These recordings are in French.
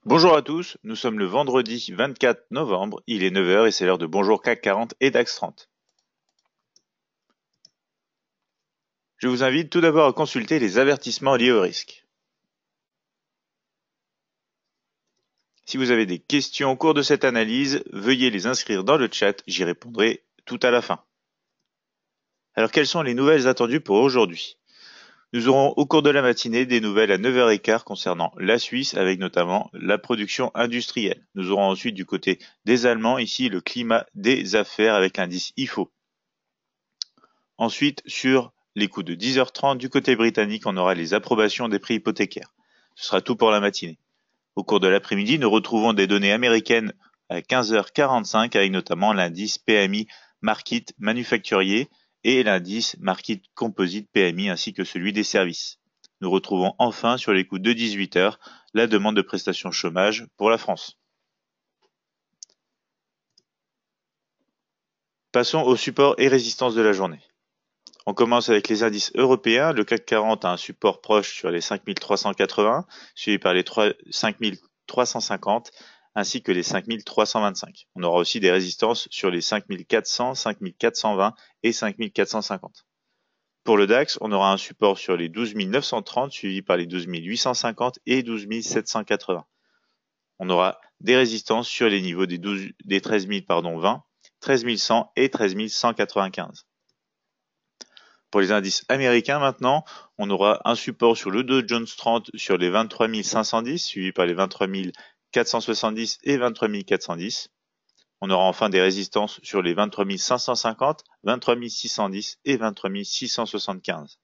Bonjour à tous, nous sommes le vendredi 24 novembre, il est 9 heures et c'est l'heure de Bonjour CAC 40 et DAX 30. Je vous invite tout d'abord à consulter les avertissements liés au risque. Si vous avez des questions au cours de cette analyse, veuillez les inscrire dans le chat, j'y répondrai tout à la fin. Alors quelles sont les nouvelles attendues pour aujourd'hui? Nous aurons au cours de la matinée des nouvelles à 9h15 concernant la Suisse avec notamment la production industrielle. Nous aurons ensuite du côté des Allemands ici le climat des affaires avec l'indice IFO. Ensuite, sur les coups de 10h30 du côté britannique, on aura les approbations des prix hypothécaires. Ce sera tout pour la matinée. Au cours de l'après-midi, nous retrouvons des données américaines à 15h45 avec notamment l'indice PMI Market manufacturier et l'indice Market Composite PMI ainsi que celui des services. Nous retrouvons enfin sur les coups de 18h la demande de prestations chômage pour la France. Passons aux supports et résistances de la journée. On commence avec les indices européens. Le CAC 40 a un support proche sur les 5380, suivi par les 5350 ainsi que les 5325. On aura aussi des résistances sur les 5400, 5420 et 5450. Pour le DAX, on aura un support sur les 12 930, suivi par les 12 850 et 12 780. On aura des résistances sur les niveaux des 13 020, 13 100 et 13 195. Pour les indices américains maintenant, on aura un support sur le Dow Jones 30 sur les 23 510, suivi par les 23 470 et 23 410. On aura enfin des résistances sur les 23 550, 23 610 et 23 675.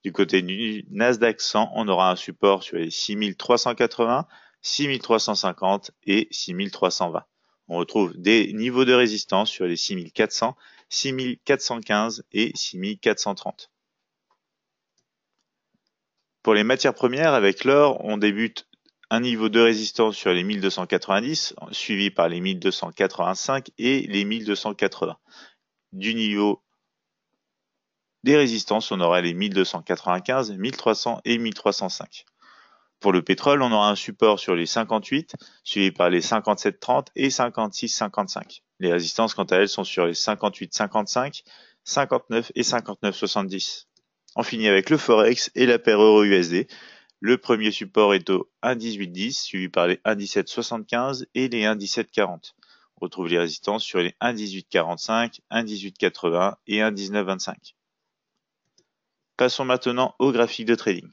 Du côté du Nasdaq 100, on aura un support sur les 6 380, 6 350 et 6 320. On retrouve des niveaux de résistance sur les 6 400, 6 415 et 6 430. Pour les matières premières, avec l'or, on débute un niveau de résistance sur les 1290, suivi par les 1285 et les 1280. Du niveau des résistances, on aura les 1295, 1300 et 1305. Pour le pétrole, on aura un support sur les 58, suivi par les 57,30 et 56,55. Les résistances, quant à elles, sont sur les 58,55, 59 et 59,70. On finit avec le Forex et la paire euro-USD. Le premier support est au 1,1810, suivi par les 1,1775 et les 1,1740. On retrouve les résistances sur les 1,1845, 1,1880 et 1,1925. Passons maintenant au graphique de trading.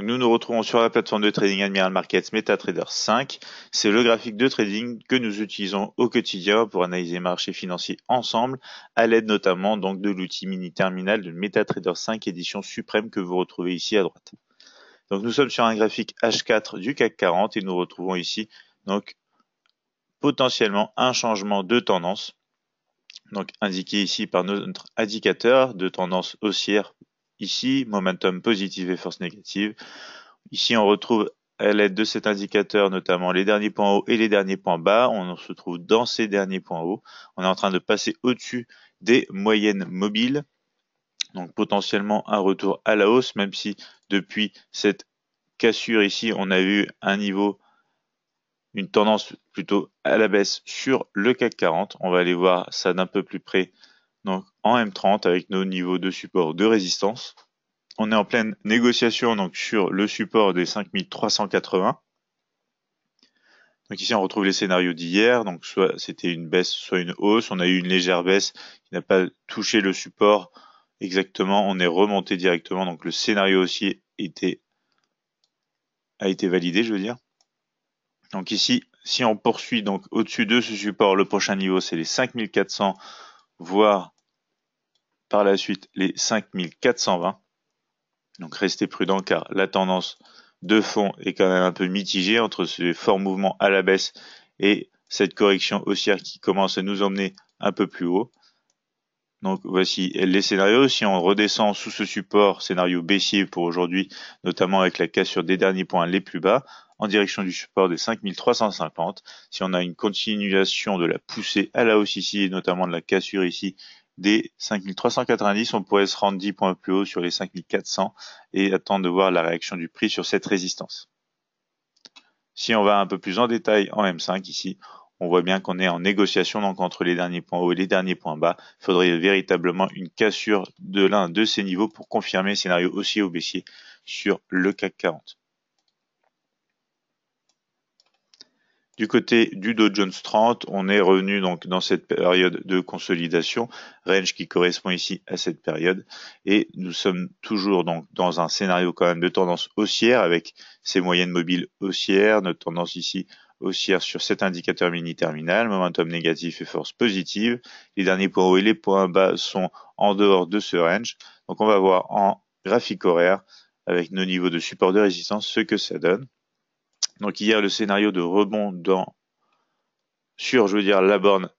Nous nous retrouvons sur la plateforme de trading Admiral Markets MetaTrader 5. C'est le graphique de trading que nous utilisons au quotidien pour analyser les marchés financiers ensemble, à l'aide notamment donc de l'outil mini terminal de MetaTrader 5 édition suprême que vous retrouvez ici à droite. Donc nous sommes sur un graphique H4 du CAC 40 et nous retrouvons ici donc potentiellement un changement de tendance, donc indiqué ici par notre indicateur de tendance haussière ici, momentum positif et force négative. Ici, on retrouve à l'aide de cet indicateur notamment les derniers points hauts et les derniers points bas. On se trouve dans ces derniers points hauts. On est en train de passer au-dessus des moyennes mobiles. Donc potentiellement un retour à la hausse, même si depuis cette cassure ici, on a eu un niveau, une tendance plutôt à la baisse sur le CAC 40. On va aller voir ça d'un peu plus près donc en M30 avec nos niveaux de support de résistance. On est en pleine négociation donc sur le support des 5380. Donc ici on retrouve les scénarios d'hier, donc soit c'était une baisse, soit une hausse. On a eu une légère baisse qui n'a pas touché le support exactement. On est remonté directement, donc le scénario aussi a été validé, je veux dire. Donc ici, si on poursuit donc au-dessus de ce support, le prochain niveau c'est les 5400, voire par la suite les 5420. Donc restez prudent car la tendance de fond est quand même un peu mitigée entre ces forts mouvements à la baisse et cette correction haussière qui commence à nous emmener un peu plus haut. Donc voici les scénarios. Si on redescend sous ce support, scénario baissier pour aujourd'hui, notamment avec la cassure des derniers points les plus bas, en direction du support des 5350. Si on a une continuation de la poussée à la hausse ici, et notamment de la cassure ici des 5390, on pourrait se rendre 10 points plus haut sur les 5400 et attendre de voir la réaction du prix sur cette résistance. Si on va un peu plus en détail en M5 ici, on voit bien qu'on est en négociation donc entre les derniers points hauts et les derniers points bas. Il faudrait véritablement une cassure de l'un de ces niveaux pour confirmer scénario haussier ou baissier sur le CAC 40. Du côté du Dow Jones 30, on est revenu donc dans cette période de consolidation, range qui correspond ici à cette période, et nous sommes toujours donc dans un scénario quand même de tendance haussière avec ces moyennes mobiles haussières, notre tendance ici haussière sur cet indicateur mini terminal, momentum négatif et force positive. Les derniers points hauts et les points bas sont en dehors de ce range. Donc on va voir en graphique horaire avec nos niveaux de support de résistance ce que ça donne. Donc hier, le scénario de rebond sur, la borne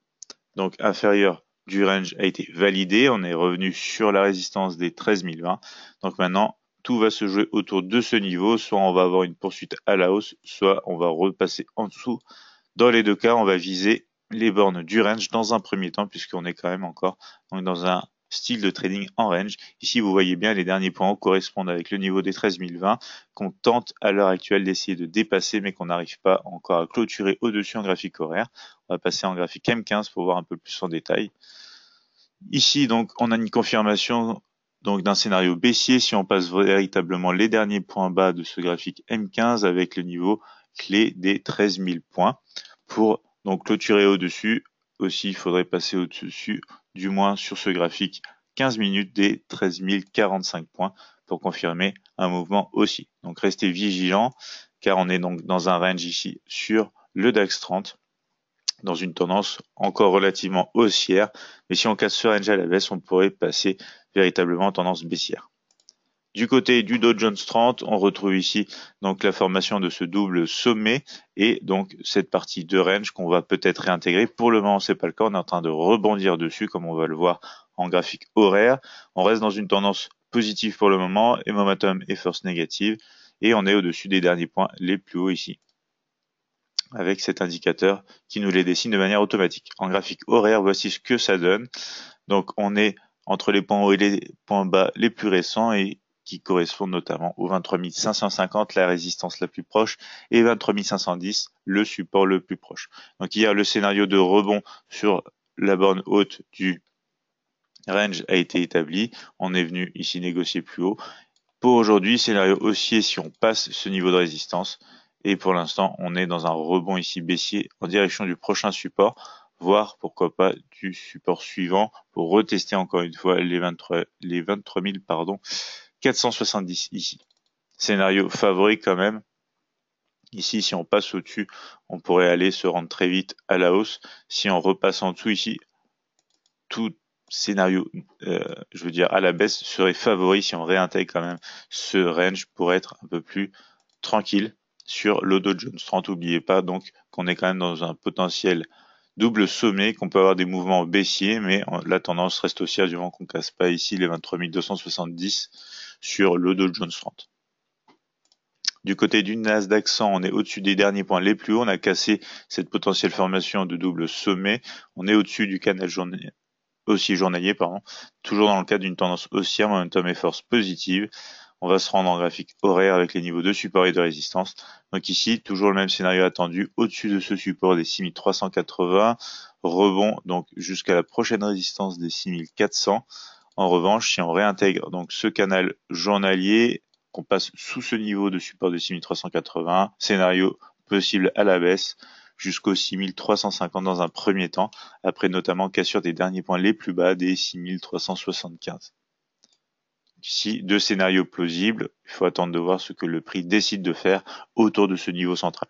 donc inférieure du range a été validé. On est revenu sur la résistance des 13 020. Donc maintenant, tout va se jouer autour de ce niveau. Soit on va avoir une poursuite à la hausse, soit on va repasser en dessous. Dans les deux cas, on va viser les bornes du range dans un premier temps, puisqu'on est quand même encore donc, dans un style de trading en range. Ici, vous voyez bien les derniers points hauts correspondent avec le niveau des 13 020 qu'on tente à l'heure actuelle d'essayer de dépasser, mais qu'on n'arrive pas encore à clôturer au-dessus en graphique horaire. On va passer en graphique M15 pour voir un peu plus en détail. Ici, donc, on a une confirmation donc d'un scénario baissier si on passe véritablement les derniers points bas de ce graphique M15 avec le niveau clé des 13 000 points. Pour donc clôturer au-dessus, aussi il faudrait passer au-dessus, du moins sur ce graphique 15 minutes des 13 045 points pour confirmer un mouvement aussi. Donc restez vigilants car on est donc dans un range ici sur le DAX 30 dans une tendance encore relativement haussière, mais si on casse ce range à la baisse, on pourrait passer véritablement en tendance baissière. Du côté du Dow Jones 30, on retrouve ici donc la formation de ce double sommet et donc cette partie de range qu'on va peut-être réintégrer. Pour le moment, c'est pas le cas. On est en train de rebondir dessus, comme on va le voir en graphique horaire. On reste dans une tendance positive pour le moment et momentum et force négative et on est au-dessus des derniers points les plus hauts ici avec cet indicateur qui nous les dessine de manière automatique. En graphique horaire, voici ce que ça donne. Donc on est entre les points hauts et les points bas les plus récents et qui correspondent notamment aux 23 550, la résistance la plus proche, et 23 510, le support le plus proche. Donc hier, le scénario de rebond sur la borne haute du range a été établi. On est venu ici négocier plus haut. Pour aujourd'hui, scénario haussier si on passe ce niveau de résistance. Et pour l'instant, on est dans un rebond ici baissier en direction du prochain support, voire pourquoi pas du support suivant pour retester encore une fois les 23 470 ici. Scénario favori quand même. Ici, si on passe au-dessus, on pourrait aller se rendre très vite à la hausse. Si on repasse en dessous ici, tout scénario, à la baisse serait favori si on réintègre quand même ce range pour être un peu plus tranquille sur le Dow Jones 30. N'oubliez pas donc qu'on est quand même dans un potentiel double sommet, qu'on peut avoir des mouvements baissiers, mais la tendance reste haussière du moment qu'on casse pas ici les 23 270 sur le Dow Jones 30. Du côté du Nasdaq 100, on est au-dessus des derniers points les plus hauts. On a cassé cette potentielle formation de double sommet. On est au-dessus du canal journalier, toujours dans le cadre d'une tendance haussière, momentum et force positive. On va se rendre en graphique horaire avec les niveaux de support et de résistance. Donc ici, toujours le même scénario attendu, au-dessus de ce support des 6380, rebond donc jusqu'à la prochaine résistance des 6400. En revanche, si on réintègre donc ce canal journalier, qu'on passe sous ce niveau de support de 6380, scénario possible à la baisse jusqu'aux 6350 dans un premier temps, après notamment cassure des derniers points les plus bas des 6375. Ici, deux scénarios plausibles, il faut attendre de voir ce que le prix décide de faire autour de ce niveau central.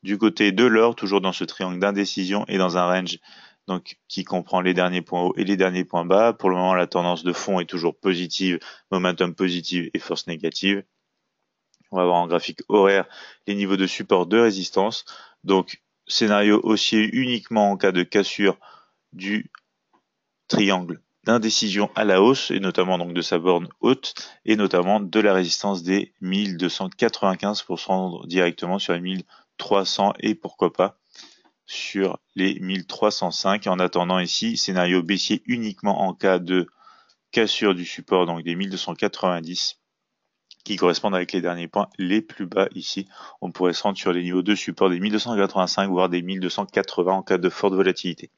Du côté de l'or, toujours dans ce triangle d'indécision et dans un range donc qui comprend les derniers points hauts et les derniers points bas. Pour le moment, la tendance de fond est toujours positive, momentum positive et force négative. On va voir en graphique horaire les niveaux de support de résistance. Donc, scénario haussier uniquement en cas de cassure du triangle d'indécision à la hausse, et notamment donc de sa borne haute, et notamment de la résistance des 1295 pour se rendre directement sur les 1300 et pourquoi pas sur les 1305. En attendant ici, scénario baissier uniquement en cas de cassure du support donc des 1290 qui correspondent avec les derniers points les plus bas ici. On pourrait se rendre sur les niveaux de support des 1285 voire des 1280 en cas de forte volatilité.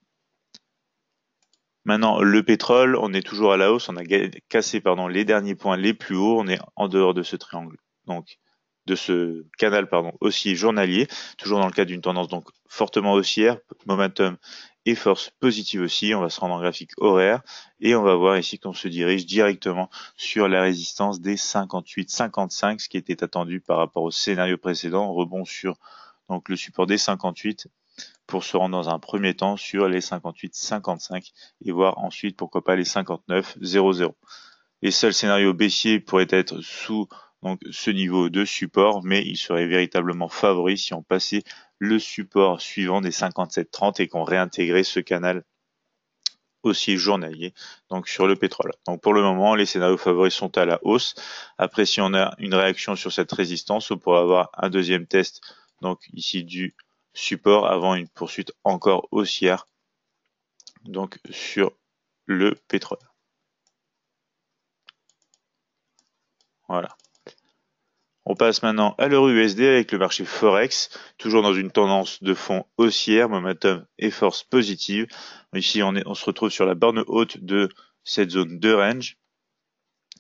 Maintenant, le pétrole, on est toujours à la hausse, on a cassé les derniers points les plus hauts, on est en dehors de ce triangle, donc de ce canal haussier journalier, toujours dans le cadre d'une tendance donc fortement haussière, momentum et force positive aussi. On va se rendre en graphique horaire et on va voir ici qu'on se dirige directement sur la résistance des 58-55, ce qui était attendu par rapport au scénario précédent. On rebond sur donc le support des 58 pour se rendre dans un premier temps sur les 58-55 et voir ensuite pourquoi pas les 59-00. Les seuls scénarios baissiers pourraient être sous donc ce niveau de support, mais il serait véritablement favori si on passait le support suivant des 57-30 et qu'on réintégrait ce canal haussier journalier donc sur le pétrole. Donc pour le moment, les scénarios favoris sont à la hausse. Après, si on a une réaction sur cette résistance, on pourrait avoir un deuxième test donc ici du support avant une poursuite encore haussière donc sur le pétrole. Voilà. On passe maintenant à l'euro USD avec le marché Forex, toujours dans une tendance de fond haussière, momentum et force positive. Ici, on se retrouve sur la borne haute de cette zone de range,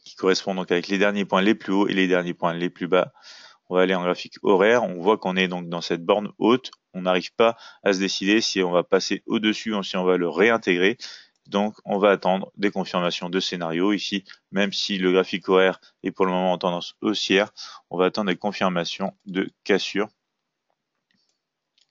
qui correspond donc avec les derniers points les plus hauts et les derniers points les plus bas. On va aller en graphique horaire, on voit qu'on est donc dans cette borne haute, on n'arrive pas à se décider si on va passer au-dessus ou si on va le réintégrer. Donc on va attendre des confirmations de scénario ici, même si le graphique horaire est pour le moment en tendance haussière, on va attendre des confirmations de cassure,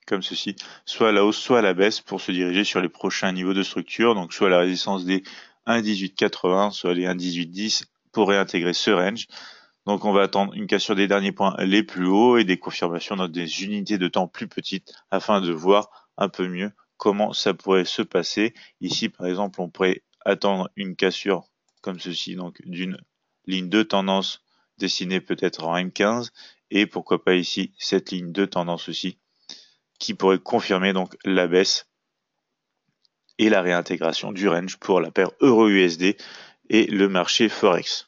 comme ceci, soit à la hausse, soit à la baisse, pour se diriger sur les prochains niveaux de structure, donc soit la résistance des 1,1880, soit les 1,1810 pour réintégrer ce range. Donc on va attendre une cassure des derniers points les plus hauts et des confirmations dans des unités de temps plus petites afin de voir un peu mieux comment ça pourrait se passer. Ici par exemple on pourrait attendre une cassure comme ceci, donc d'une ligne de tendance dessinée peut-être en M15 et pourquoi pas ici cette ligne de tendance aussi qui pourrait confirmer donc la baisse et la réintégration du range pour la paire euro-USD et le marché Forex.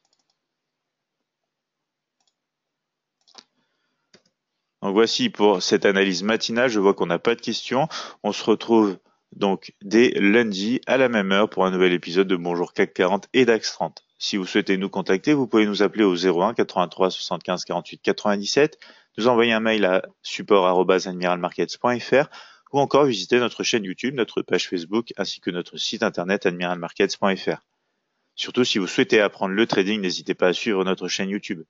Donc voici pour cette analyse matinale, je vois qu'on n'a pas de questions. On se retrouve donc dès lundi à la même heure pour un nouvel épisode de Bonjour CAC 40 et DAX 30. Si vous souhaitez nous contacter, vous pouvez nous appeler au 01 83 75 48 97, nous envoyer un mail à support@admiralmarkets.fr ou encore visiter notre chaîne YouTube, notre page Facebook ainsi que notre site internet admiralmarkets.fr. Surtout si vous souhaitez apprendre le trading, n'hésitez pas à suivre notre chaîne YouTube.